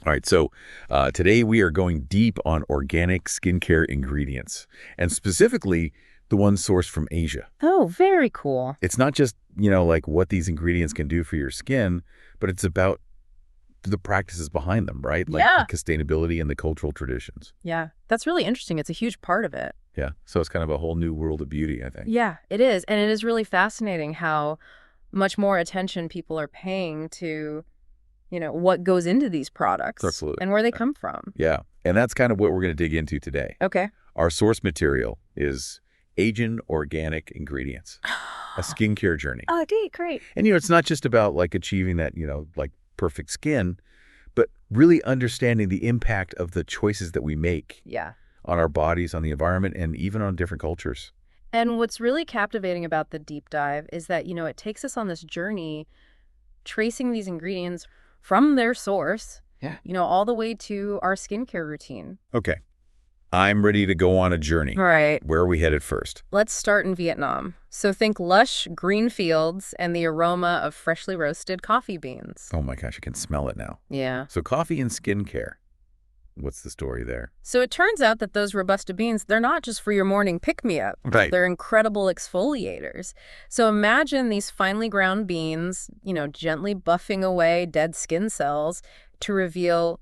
All right, so today we are going deep on organic skincare ingredients, and specifically the ones sourced from Asia. Oh, very cool. It's not just, like what these ingredients can do for your skin, but it's about the practices behind them, right? Like Yeah. the sustainability and the cultural traditions. Yeah, that's really interesting. It's a huge part of it. Yeah, so it's kind of a whole new world of beauty, I think. Yeah, it is. And it is really fascinating how much more attention people are paying to, what goes into these products. Absolutely. And where they come from. Yeah, and that's kind of what we're going to dig into today. Okay. Our source material is Asian organic ingredients, a skincare journey. Oh, great. And, it's not just about like achieving that, like perfect skin, but really understanding the impact of the choices that we make Yeah. on our bodies, on the environment, and even on different cultures. And what's really captivating about the deep dive is that, it takes us on this journey tracing these ingredients from their source, all the way to our skincare routine. Okay. I'm ready to go on a journey. All right. Where are we headed first? Let's start in Vietnam. So think lush green fields and the aroma of freshly roasted coffee beans. Oh my gosh, I can smell it now. Yeah. So coffee and skincare. What's the story there? So it turns out that those Robusta beans, they're not just for your morning pick-me-up. Right. They're incredible exfoliators. So imagine these finely ground beans, gently buffing away dead skin cells to reveal,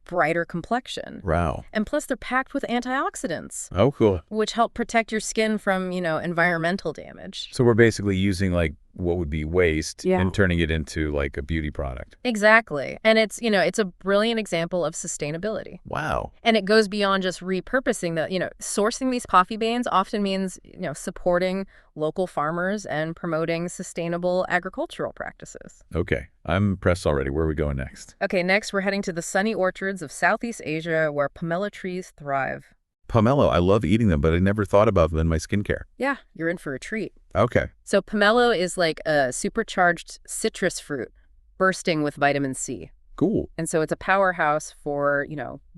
brighter complexion. Wow. And plus they're packed with antioxidants, Oh, cool. which help protect your skin from, environmental damage. So we're basically using like what would be waste Yeah. and turning it into like a beauty product. Exactly. And it's, it's a brilliant example of sustainability. Wow. And it goes beyond just repurposing sourcing these coffee beans often means, supporting local farmers and promoting sustainable agricultural practices. Okay. I'm impressed already. Where are we going next? Okay, next we're heading to the sunny orchards of Southeast Asia where pomelo trees thrive. Pomelo. I love eating them, but I never thought about them in my skincare. Yeah, you're in for a treat. Okay. So pomelo is like a supercharged citrus fruit bursting with vitamin C. Cool. And so it's a powerhouse for,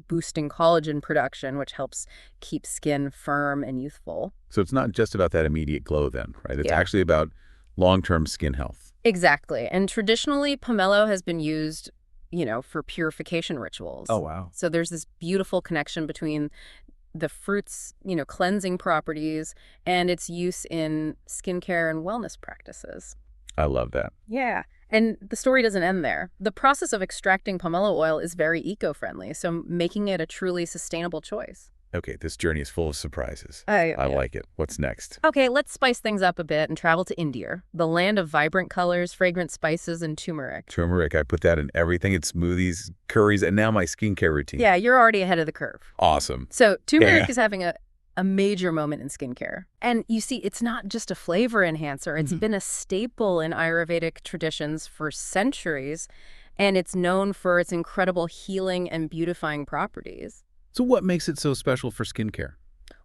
boosting collagen production, which helps keep skin firm and youthful. So it's not just about that immediate glow then, right? It's Yeah. actually about long-term skin health. Exactly. And traditionally, pomelo has been used, for purification rituals. Oh, wow. So there's this beautiful connection between the fruit's, cleansing properties and its use in skincare and wellness practices. I love that. Yeah. And the story doesn't end there. The process of extracting pomelo oil is very eco-friendly, so making it a truly sustainable choice. Okay, this journey is full of surprises. I like it. What's next? Okay, let's spice things up a bit and travel to India, the land of vibrant colors, fragrant spices, and turmeric. Turmeric, I put that in everything. It's smoothies, curries, and now my skincare routine. Yeah, you're already ahead of the curve. Awesome. So turmeric Yeah. is having a major moment in skincare. And you see, it's not just a flavor enhancer. It's been a staple in Ayurvedic traditions for centuries, and it's known for its incredible healing and beautifying properties. So what makes it so special for skincare?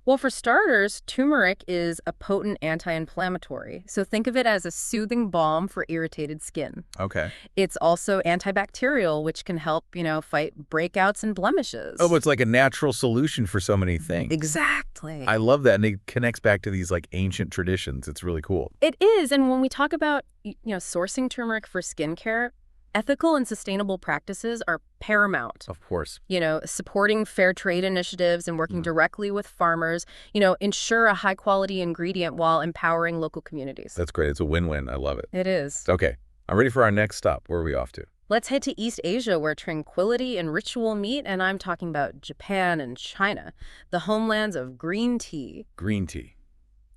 Well, for starters, turmeric is a potent anti-inflammatory. So think of it as a soothing balm for irritated skin. Okay. It's also antibacterial, which can help, fight breakouts and blemishes. Oh, it's like a natural solution for so many things. Exactly. I love that. And it connects back to these like ancient traditions. It's really cool. It is. And when we talk about, sourcing turmeric for skincare, ethical and sustainable practices are paramount. Of course. Supporting fair trade initiatives and working directly with farmers, ensure a high quality ingredient while empowering local communities. That's great. It's a win-win. I love it. It is. Okay. I'm ready for our next stop. Where are we off to? Let's head to East Asia where tranquility and ritual meet, and I'm talking about Japan and China, the homelands of green tea. Green tea.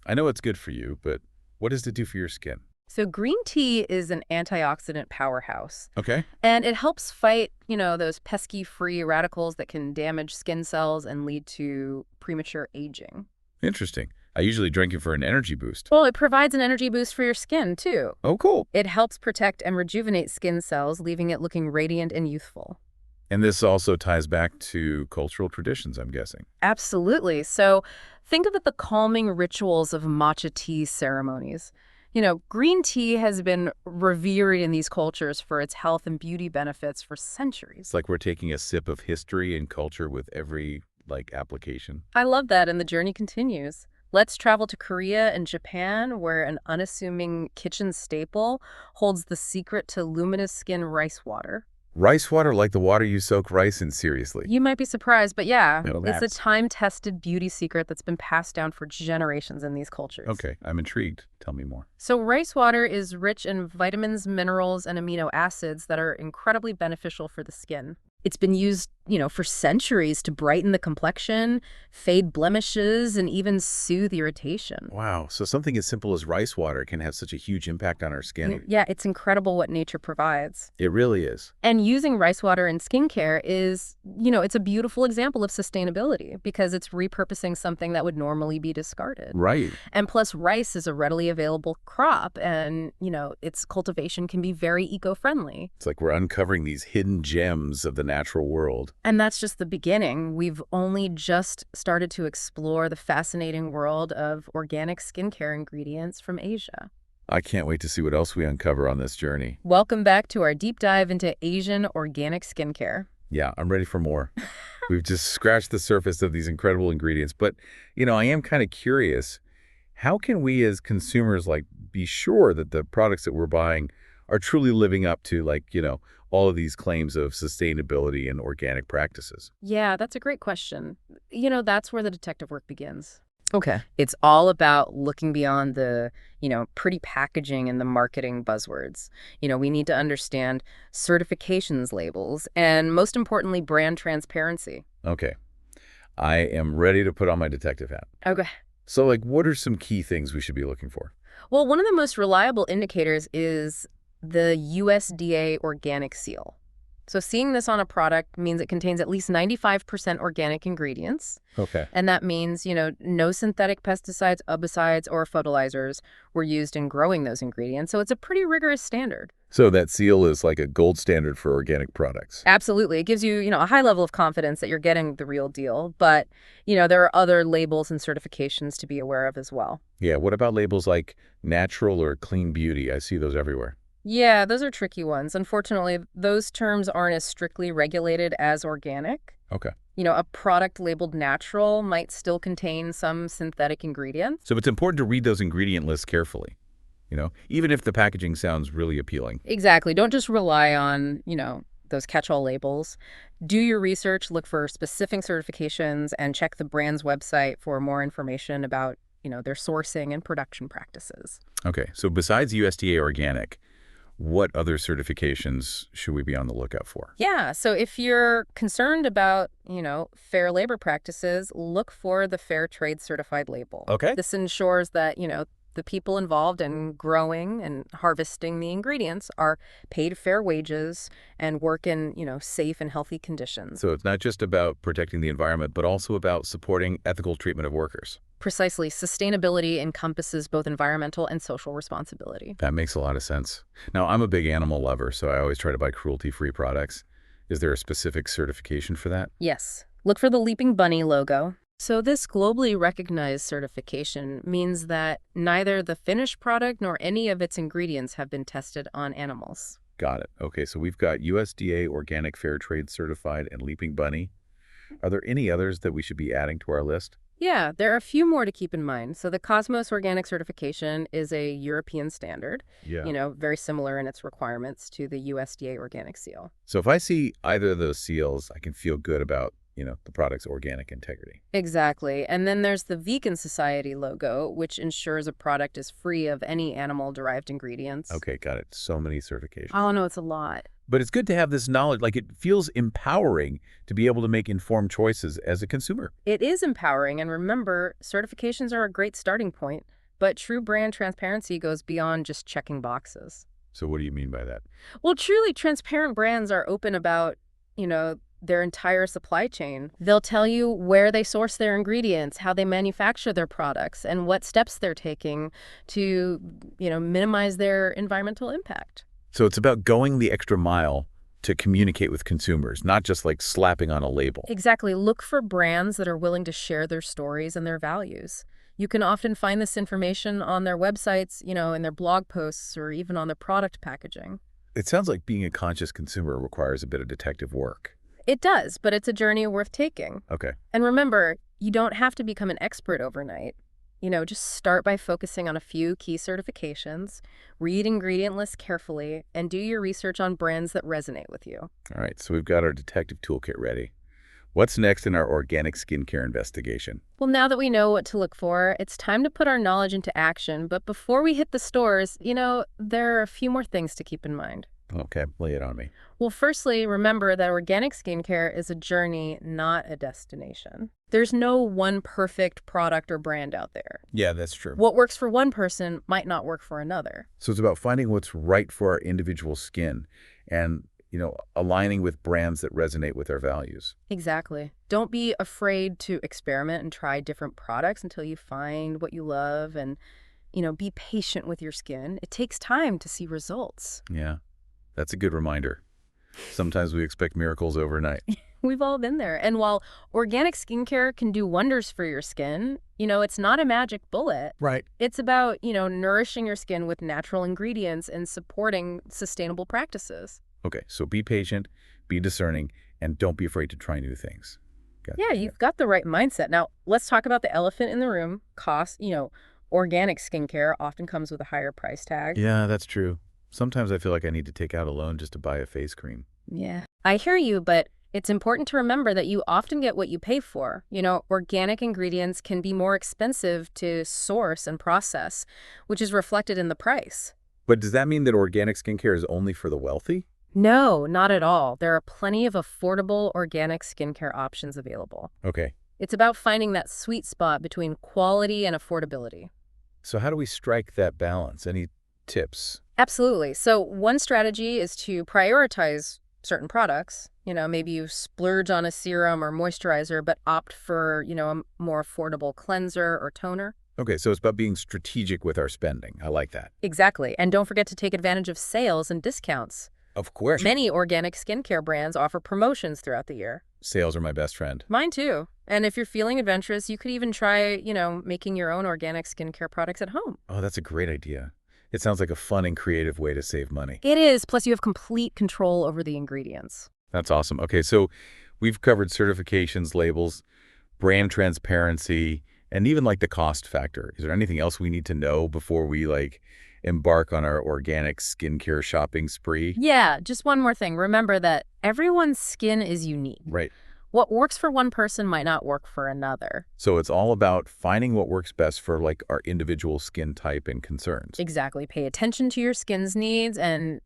I know it's good for you, but what does it do for your skin? So green tea is an antioxidant powerhouse. Okay. And it helps fight, those pesky free radicals that can damage skin cells and lead to premature aging. Interesting. I usually drink it for an energy boost. Well, it provides an energy boost for your skin, too. Oh, cool. It helps protect and rejuvenate skin cells, leaving it looking radiant and youthful. And this also ties back to cultural traditions, I'm guessing. Absolutely. So think of it the calming rituals of matcha tea ceremonies. Green tea has been revered in these cultures for its health and beauty benefits for centuries. It's like we're taking a sip of history and culture with every, application. I love that, and the journey continues. Let's travel to Korea and Japan, where an unassuming kitchen staple holds the secret to luminous skin rice water. Rice water like the water you soak rice in, seriously. You might be surprised, but yeah, Well, it's a that's- time-tested beauty secret that's been passed down for generations in these cultures. Okay, I'm intrigued. Tell me more. So rice water is rich in vitamins, minerals, and amino acids that are incredibly beneficial for the skin. It's been used, for centuries to brighten the complexion, fade blemishes, and even soothe irritation. Wow, so something as simple as rice water can have such a huge impact on our skin. Yeah, it's incredible what nature provides. It really is. And using rice water in skincare is, it's a beautiful example of sustainability because it's repurposing something that would normally be discarded. Right. And plus, rice is a readily available crop, and, its cultivation can be very eco-friendly. It's like we're uncovering these hidden gems of the natural world. And that's just the beginning. We've only just started to explore the fascinating world of organic skincare ingredients from Asia. I can't wait to see what else we uncover on this journey. Welcome back to our deep dive into Asian organic skincare. Yeah, I'm ready for more. We've just scratched the surface of these incredible ingredients. But, I am kind of curious, how can we as consumers, be sure that the products that we're buying are truly living up to, all of these claims of sustainability and organic practices? Yeah, that's a great question. That's where the detective work begins. Okay. It's all about looking beyond the, pretty packaging and the marketing buzzwords. We need to understand certifications labels and, most importantly, brand transparency. Okay. I am ready to put on my detective hat. Okay. So, what are some key things we should be looking for? Well, one of the most reliable indicators is the USDA organic seal. So seeing this on a product means it contains at least 95% organic ingredients. Okay. And that means, no synthetic pesticides, herbicides, or fertilizers were used in growing those ingredients. So it's a pretty rigorous standard. So that seal is like a gold standard for organic products. Absolutely. It gives you, a high level of confidence that you're getting the real deal. But, there are other labels and certifications to be aware of as well. Yeah. What about labels like natural or clean beauty? I see those everywhere. Yeah, those are tricky ones. Unfortunately, those terms aren't as strictly regulated as organic. Okay. A product labeled natural might still contain some synthetic ingredients. So it's important to read those ingredient lists carefully, even if the packaging sounds really appealing. Exactly. Don't just rely on, those catch-all labels. Do your research, look for specific certifications, and check the brand's website for more information about, their sourcing and production practices. Okay. So besides USDA organic, what other certifications should we be on the lookout for? Yeah, so if you're concerned about, fair labor practices, look for the Fair Trade Certified label. Okay. This ensures that, the people involved in growing and harvesting the ingredients are paid fair wages and work in, safe and healthy conditions. So it's not just about protecting the environment, but also about supporting ethical treatment of workers. Precisely. Sustainability encompasses both environmental and social responsibility. That makes a lot of sense. Now, I'm a big animal lover, so I always try to buy cruelty-free products. Is there a specific certification for that? Yes. Look for the Leaping Bunny logo. So this globally recognized certification means that neither the finished product nor any of its ingredients have been tested on animals. Got it. Okay, so we've got USDA Organic Fair Trade Certified and Leaping Bunny. Are there any others that we should be adding to our list? Yeah, there are a few more to keep in mind. So the Cosmos Organic certification is a European standard, very similar in its requirements to the USDA Organic seal. So if I see either of those seals, I can feel good about, the product's organic integrity. Exactly. And then there's the Vegan Society logo, which ensures a product is free of any animal-derived ingredients. Okay, got it. So many certifications. Oh, no, it's a lot. But it's good to have this knowledge. It feels empowering to be able to make informed choices as a consumer. It is empowering. And remember, certifications are a great starting point, but true brand transparency goes beyond just checking boxes. So what do you mean by that? Well, truly transparent brands are open about, their entire supply chain. They'll tell you where they source their ingredients, how they manufacture their products, and what steps they're taking to, minimize their environmental impact. So it's about going the extra mile to communicate with consumers, not just slapping on a label. Exactly. Look for brands that are willing to share their stories and their values. You can often find this information on their websites, in their blog posts or even on their product packaging. It sounds like being a conscious consumer requires a bit of detective work. It does, but it's a journey worth taking. Okay. And remember, you don't have to become an expert overnight. Just start by focusing on a few key certifications, read ingredient lists carefully, and do your research on brands that resonate with you. All right, so we've got our detective toolkit ready. What's next in our organic skincare investigation? Well, now that we know what to look for, it's time to put our knowledge into action. But before we hit the stores, there are a few more things to keep in mind. Okay, lay it on me. Well, firstly, remember that organic skincare is a journey, not a destination. There's no one perfect product or brand out there. Yeah, that's true. What works for one person might not work for another. So it's about finding what's right for our individual skin and, aligning with brands that resonate with our values. Exactly. Don't be afraid to experiment and try different products until you find what you love and, be patient with your skin. It takes time to see results. Yeah, that's a good reminder. Sometimes we expect miracles overnight. We've all been there. And while organic skincare can do wonders for your skin, it's not a magic bullet. Right. It's about, nourishing your skin with natural ingredients and supporting sustainable practices. Okay, so be patient, be discerning, and don't be afraid to try new things. Yeah, you've got the right mindset. Now, let's talk about the elephant in the room. Cost, organic skincare often comes with a higher price tag. Yeah, that's true. Sometimes I feel like I need to take out a loan just to buy a face cream. Yeah, I hear you, but it's important to remember that you often get what you pay for. Organic ingredients can be more expensive to source and process, which is reflected in the price. But does that mean that organic skincare is only for the wealthy? No, not at all. There are plenty of affordable organic skincare options available. Okay. It's about finding that sweet spot between quality and affordability. So how do we strike that balance? Any tips? Absolutely. So one strategy is to prioritize certain products. Maybe you splurge on a serum or moisturizer, but opt for, a more affordable cleanser or toner. Okay, so it's about being strategic with our spending. I like that. Exactly. And don't forget to take advantage of sales and discounts. Of course. Many organic skincare brands offer promotions throughout the year. Sales are my best friend. Mine too. And if you're feeling adventurous, you could even try, making your own organic skincare products at home. Oh, that's a great idea. It sounds like a fun and creative way to save money. It is. Plus, you have complete control over the ingredients. That's awesome. Okay, so we've covered certifications, labels, brand transparency, and even like the cost factor. Is there anything else we need to know before we embark on our organic skincare shopping spree? Yeah, just one more thing. Remember that everyone's skin is unique. Right. What works for one person might not work for another. So it's all about finding what works best for our individual skin type and concerns. Exactly. Pay attention to your skin's needs and,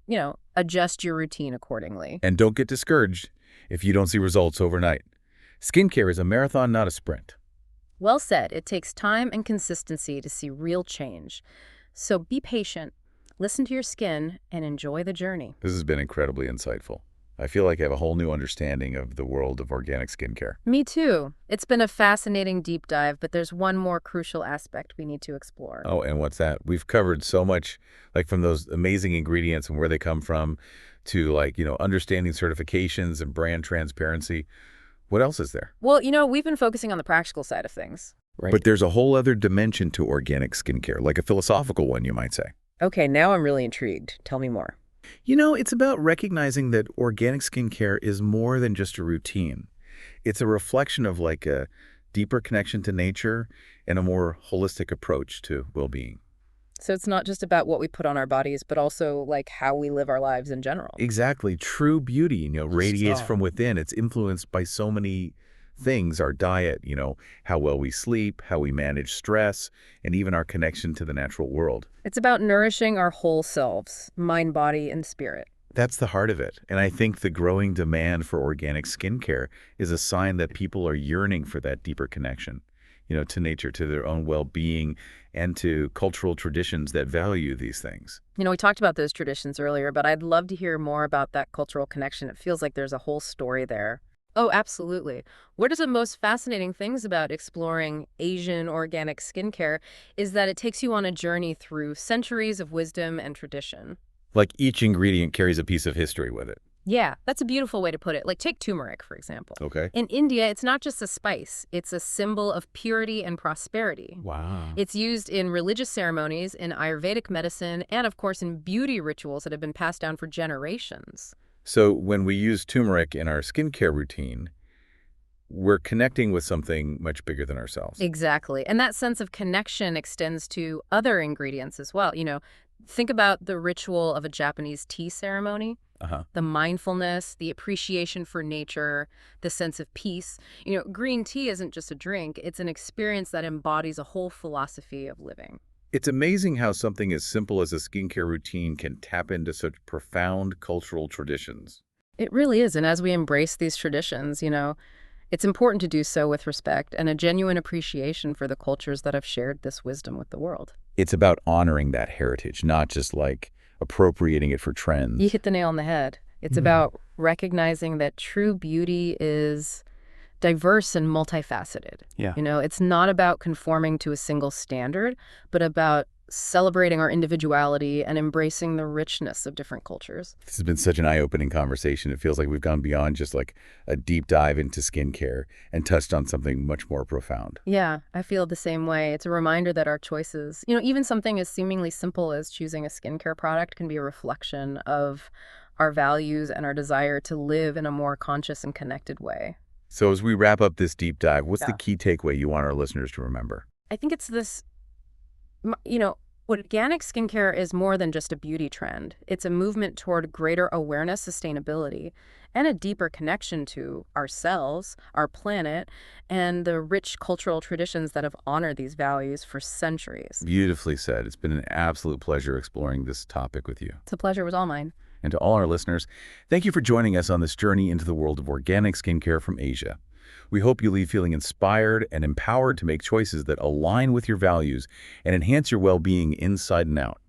adjust your routine accordingly. And don't get discouraged if you don't see results overnight. Skincare is a marathon, not a sprint. Well said. It takes time and consistency to see real change. So be patient, listen to your skin, and enjoy the journey. This has been incredibly insightful. I feel like I have a whole new understanding of the world of organic skincare. Me too. It's been a fascinating deep dive, but there's one more crucial aspect we need to explore. Oh, and what's that? We've covered so much, from those amazing ingredients and where they come from to understanding certifications and brand transparency. What else is there? Well, we've been focusing on the practical side of things. Right. But there's a whole other dimension to organic skincare, like a philosophical one, you might say. Okay, now I'm really intrigued. Tell me more. It's about recognizing that organic skincare is more than just a routine. It's a reflection of a deeper connection to nature and a more holistic approach to well-being. So it's not just about what we put on our bodies, but also how we live our lives in general. Exactly. True beauty, radiates from within. It's influenced by so many things, our diet, how well we sleep, how we manage stress, and even our connection to the natural world. It's about nourishing our whole selves, mind, body, and spirit. That's the heart of it. And I think the growing demand for organic skincare is a sign that people are yearning for that deeper connection, to nature, to their own well-being, and to cultural traditions that value these things. We talked about those traditions earlier, but I'd love to hear more about that cultural connection. It feels like there's a whole story there. Oh, absolutely. One of the most fascinating things about exploring Asian organic skincare is that it takes you on a journey through centuries of wisdom and tradition. Like each ingredient carries a piece of history with it. Yeah, that's a beautiful way to put it. Take turmeric, for example. Okay. In India, it's not just a spice. It's a symbol of purity and prosperity. Wow. It's used in religious ceremonies, in Ayurvedic medicine, and of course in beauty rituals that have been passed down for generations. So when we use turmeric in our skincare routine, we're connecting with something much bigger than ourselves. Exactly. And that sense of connection extends to other ingredients as well. Think about the ritual of a Japanese tea ceremony, Uh-huh. the mindfulness, the appreciation for nature, the sense of peace. Green tea isn't just a drink, it's an experience that embodies a whole philosophy of living. It's amazing how something as simple as a skincare routine can tap into such profound cultural traditions. It really is. And as we embrace these traditions, it's important to do so with respect and a genuine appreciation for the cultures that have shared this wisdom with the world. It's about honoring that heritage, not just like appropriating it for You trends. hit the nail on the head. It's Mhm. about recognizing that true beauty is diverse and multifaceted. Yeah. It's not about conforming to a single standard, but about celebrating our individuality and embracing the richness of different cultures. This has been such an eye-opening conversation. It feels like we've gone beyond just like a deep dive into skincare and touched on something much more profound. Yeah, I feel the same way. It's a reminder that our choices, even something as seemingly simple as choosing a skincare product can be a reflection of our values and our desire to live in a more conscious and connected way. So as we wrap up this deep dive, what's the Yeah. key takeaway you want our listeners to remember? I think it's this, organic skincare is more than just a beauty trend. It's a movement toward greater awareness, sustainability, and a deeper connection to ourselves, our planet, and the rich cultural traditions that have honored these values for centuries. Beautifully said. It's been an absolute pleasure exploring this topic with you. It's a pleasure. It was all mine. And to all our listeners, thank you for joining us on this journey into the world of organic skincare from Asia. We hope you leave feeling inspired and empowered to make choices that align with your values and enhance your well-being inside and out.